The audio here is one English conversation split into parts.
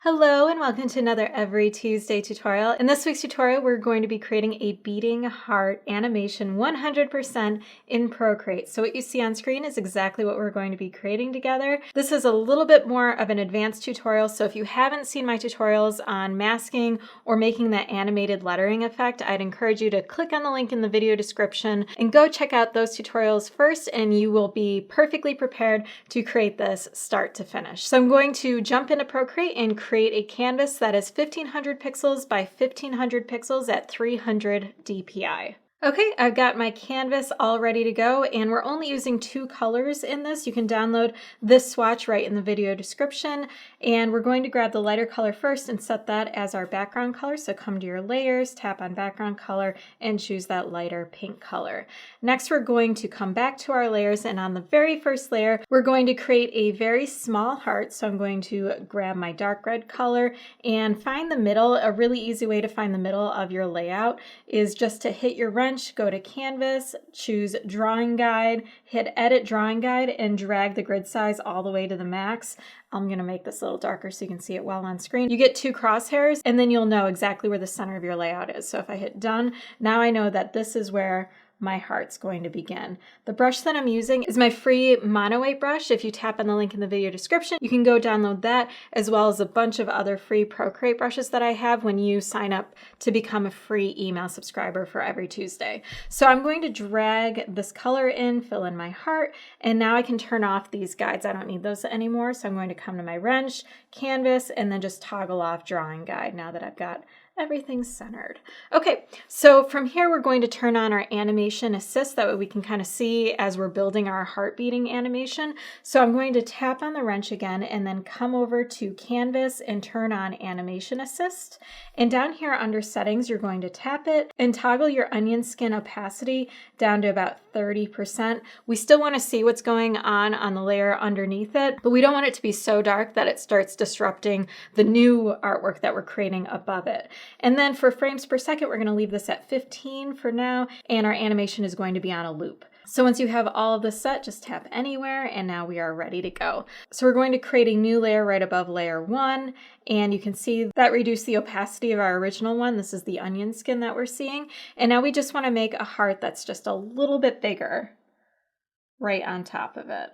Hello and welcome to another Every Tuesday tutorial. In this week's tutorial, we're going to be creating a beating heart animation 100% in Procreate. So what you see on screen is exactly what we're going to be creating together. This is a little bit more of an advanced tutorial, so if you haven't seen my tutorials on masking or making that animated lettering effect, I'd encourage you to click on the link in the video description and go check out those tutorials first, and you will be perfectly prepared to create this start to finish. So I'm going to jump into Procreate and create a canvas that is 1500 pixels by 1500 pixels at 300 dpi. Okay, I've got my canvas all ready to go, and we're only using two colors in this. You can download this swatch right in the video description, and we're going to grab the lighter color first and set that as our background color. So come to your layers, tap on background color, and choose that lighter pink color. Next, we're going to come back to our layers, and on the very first layer, we're going to create a very small heart. So I'm going to grab my dark red color and find the middle. A really easy way to find the middle of your layout is just to hit your wrench, go to Canvas, choose Drawing Guide, hit Edit Drawing Guide, and drag the grid size all the way to the max. I'm going to make this a little darker so you can see it well on screen. You get two crosshairs, and then you'll know exactly where the center of your layout is. So if I hit Done, now I know that this is where my heart's going to begin. The brush that I'm using is my free mono weight brush. If you tap on the link in the video description, you can go download that, as well as a bunch of other free Procreate brushes that I have when you sign up to become a free email subscriber for Every Tuesday. So I'm going to drag this color in, fill in my heart, and now I can turn off these guides. I don't need those anymore. So I'm going to come to my wrench, canvas, and then just toggle off Drawing Guide now that I've got everything centered. Okay, so from here we're going to turn on our animation assist. That way we can kind of see as we're building our heart beating animation. So I'm going to tap on the wrench again and then come over to Canvas and turn on animation assist. And down here under settings, you're going to tap it and toggle your onion skin opacity down to about 30%. We still want to see what's going on the layer underneath it, but we don't want it to be so dark that it starts disrupting the new artwork that we're creating above it. And then for frames per second, we're going to leave this at 15 for now, and our animation is going to be on a loop. So once you have all of this set, just tap anywhere, and now we are ready to go. So we're going to create a new layer right above layer 1, and you can see that reduced the opacity of our original one. This is the onion skin that we're seeing. And now we just want to make a heart that's just a little bit bigger right on top of it.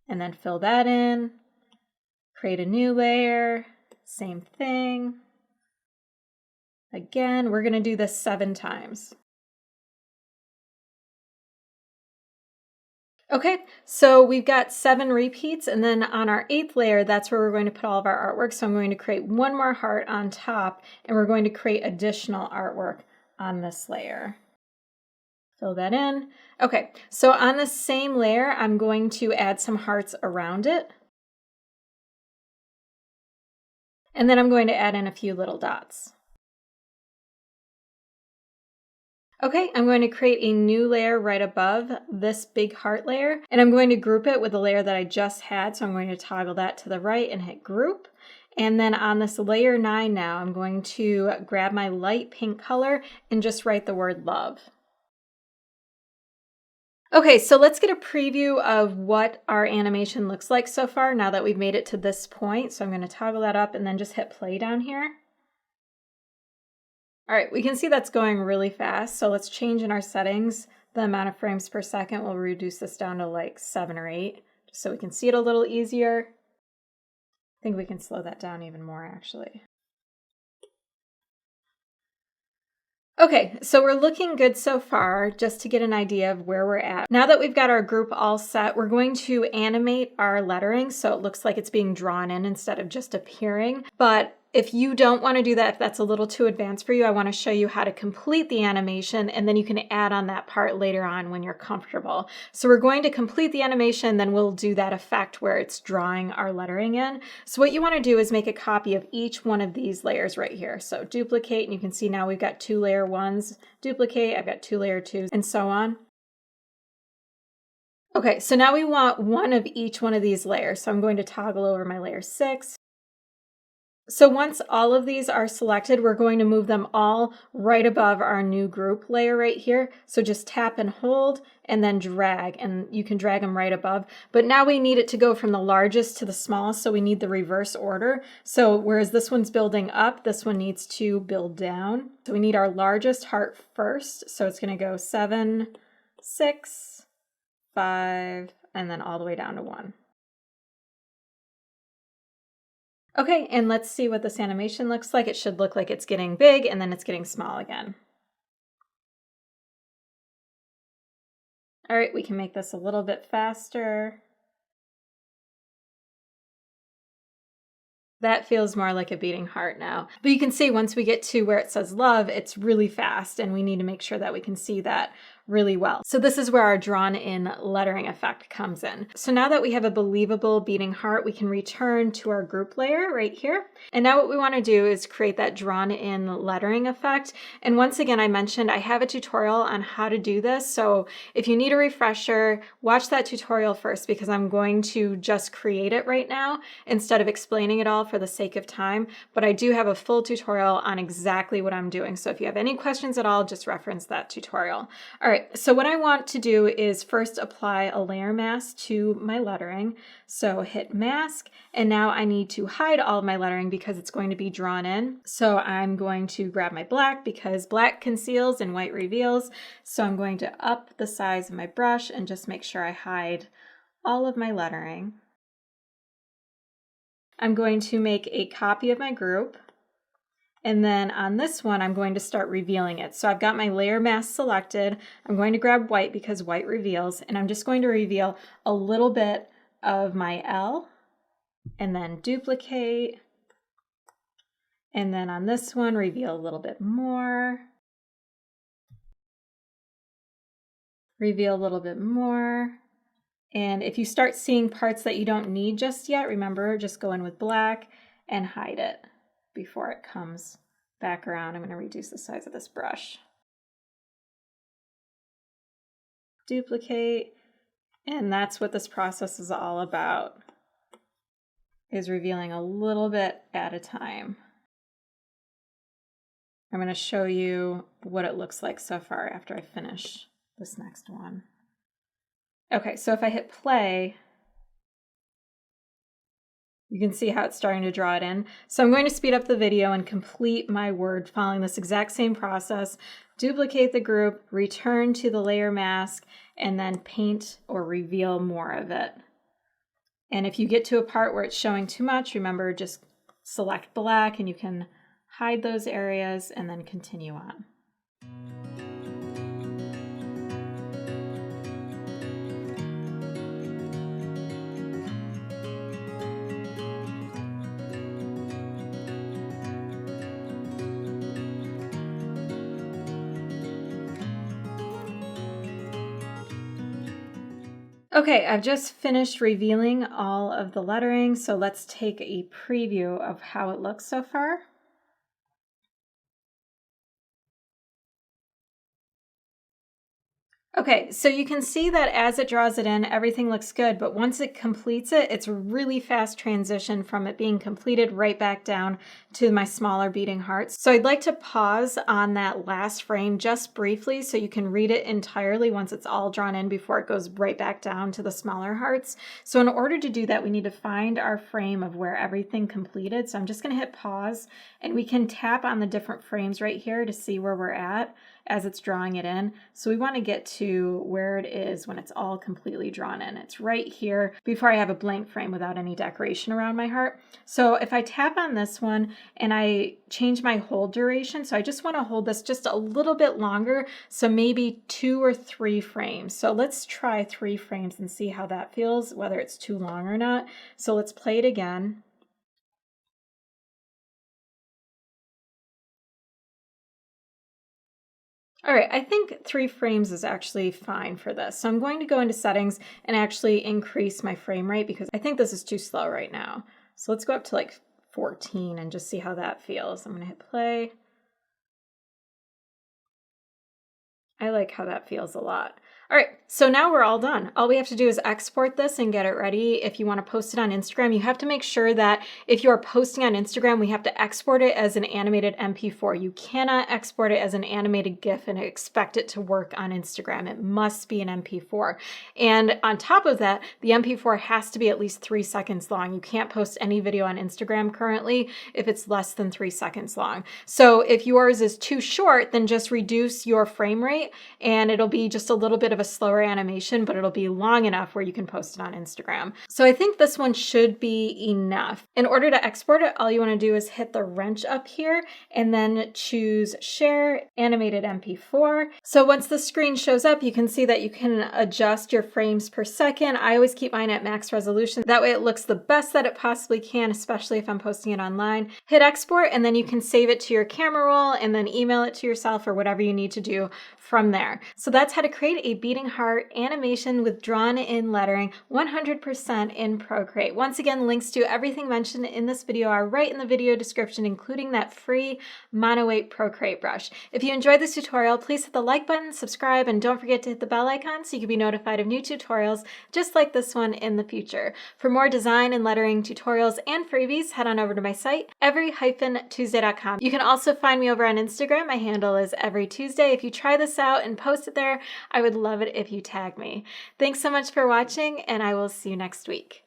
And then fill that in, create a new layer. Same thing. Again, we're going to do this 7 times. Okay, so we've got 7 repeats, and then on our 8th layer, that's where we're going to put all of our artwork. So I'm going to create one more heart on top, and we're going to create additional artwork on this layer. Fill that in. Okay, so on the same layer, I'm going to add some hearts around it. And then I'm going to add in a few little dots. Okay, I'm going to create a new layer right above this big heart layer, and I'm going to group it with the layer that I just had. So I'm going to toggle that to the right and hit group. And then on this layer 9 now, I'm going to grab my light pink color and just write the word love. Okay, so let's get a preview of what our animation looks like so far now that we've made it to this point. So I'm going to toggle that up and then just hit play down here. All right, we can see that's going really fast. So let's change in our settings the amount of frames per second. We'll reduce this down to like 7 or 8, just so we can see it a little easier. I think we can slow that down even more, actually. Okay, so we're looking good so far, just to get an idea of where we're at. Now that we've got our group all set, we're going to animate our lettering so it looks like it's being drawn in instead of just appearing. But if you don't want to do that, if that's a little too advanced for you, I want to show you how to complete the animation, and then you can add on that part later on when you're comfortable. So we're going to complete the animation, then we'll do that effect where it's drawing our lettering in. So what you want to do is make a copy of each one of these layers right here. So duplicate, and you can see now we've got 2 layer 1s. Duplicate, I've got 2 layer 2s, and so on. Okay, so now we want one of each one of these layers. So I'm going to toggle over my layer 6. So once all of these are selected, we're going to move them all right above our new group layer right here. So just tap and hold and then drag, and you can drag them right above. But now we need it to go from the largest to the smallest, so we need the reverse order. So whereas this one's building up, this one needs to build down. So we need our largest heart first. So it's going to go 7, 6, 5, and then all the way down to 1. Okay, and let's see what this animation looks like. It should look like it's getting big and then it's getting small again. All right, we can make this a little bit faster. That feels more like a beating heart now. But you can see once we get to where it says love, it's really fast, and we need to make sure that we can see that really well. So this is where our drawn in lettering effect comes in. So now that we have a believable beating heart, we can return to our group layer right here. And now what we want to do is create that drawn in lettering effect. And once again, I mentioned I have a tutorial on how to do this. So if you need a refresher, watch that tutorial first, because I'm going to just create it right now instead of explaining it all for the sake of time. But I do have a full tutorial on exactly what I'm doing. So if you have any questions at all, just reference that tutorial. All right, so what I want to do is first apply a layer mask to my lettering. So hit mask, and now I need to hide all of my lettering because it's going to be drawn in. So I'm going to grab my black because black conceals and white reveals. So I'm going to up the size of my brush and just make sure I hide all of my lettering. I'm going to make a copy of my group. And then on this one, I'm going to start revealing it. So I've got my layer mask selected. I'm going to grab white because white reveals, and I'm just going to reveal a little bit of my L, and then duplicate. And then on this one, reveal a little bit more. Reveal a little bit more. And if you start seeing parts that you don't need just yet, remember, just go in with black and hide it before it comes back around. I'm going to reduce the size of this brush. Duplicate, and that's what this process is all about, is revealing a little bit at a time. I'm going to show you what it looks like so far after I finish this next one. Okay, so if I hit play, you can see how it's starting to draw it in. So I'm going to speed up the video and complete my word following this exact same process. Duplicate the group, return to the layer mask, and then paint or reveal more of it. And if you get to a part where it's showing too much, remember, just select black and you can hide those areas and then continue on. Okay, I've just finished revealing all of the lettering, so let's take a preview of how it looks so far. Okay, so you can see that as it draws it in, everything looks good, but once it completes it, it's a really fast transition from it being completed right back down to my smaller beating hearts. So I'd like to pause on that last frame just briefly so you can read it entirely once it's all drawn in before it goes right back down to the smaller hearts. So in order to do that, we need to find our frame of where everything completed. So I'm just going to hit pause, and we can tap on the different frames right here to see where we're at as it's drawing it in. So we want to get to where it is when it's all completely drawn in. It's right here before I have a blank frame without any decoration around my heart. So if I tap on this one and I change my hold duration, so I just want to hold this just a little bit longer, so maybe 2 or 3 frames. So let's try 3 frames and see how that feels, whether it's too long or not. So let's play it again. All right, I think 3 frames is actually fine for this. So I'm going to go into settings and actually increase my frame rate because I think this is too slow right now. So let's go up to like 14 and just see how that feels. I'm going to hit play. I like how that feels a lot. All right, so now we're all done. All we have to do is export this and get it ready. If you want to post it on Instagram, you have to make sure that if you are posting on Instagram, we have to export it as an animated MP4. You cannot export it as an animated GIF and expect it to work on Instagram. It must be an MP4. And on top of that, the MP4 has to be at least 3 seconds long. You can't post any video on Instagram currently if it's less than 3 seconds long. So if yours is too short, then just reduce your frame rate and it'll be just a little bit of a slower animation, but it'll be long enough where you can post it on Instagram. So I think this one should be enough. In order to export it, all you want to do is hit the wrench up here and then choose Share Animated MP4. So once the screen shows up, you can see that you can adjust your frames per second. I always keep mine at max resolution. That way it looks the best that it possibly can, especially if I'm posting it online. Hit export and then you can save it to your camera roll and then email it to yourself or whatever you need to do from there. So that's how to create a beating heart animation with drawn-in lettering 100% in Procreate. Once again, links to everything mentioned in this video are right in the video description, including that free mono weight Procreate brush. If you enjoyed this tutorial, please hit the like button, subscribe, and don't forget to hit the bell icon so you can be notified of new tutorials just like this one in the future. For more design and lettering tutorials and freebies, head on over to my site, every-tuesday.com. You can also find me over on Instagram. My handle is everytuesday. If you try this out and post it there, I would love it if you tag me. Thanks so much for watching, and I will see you next week.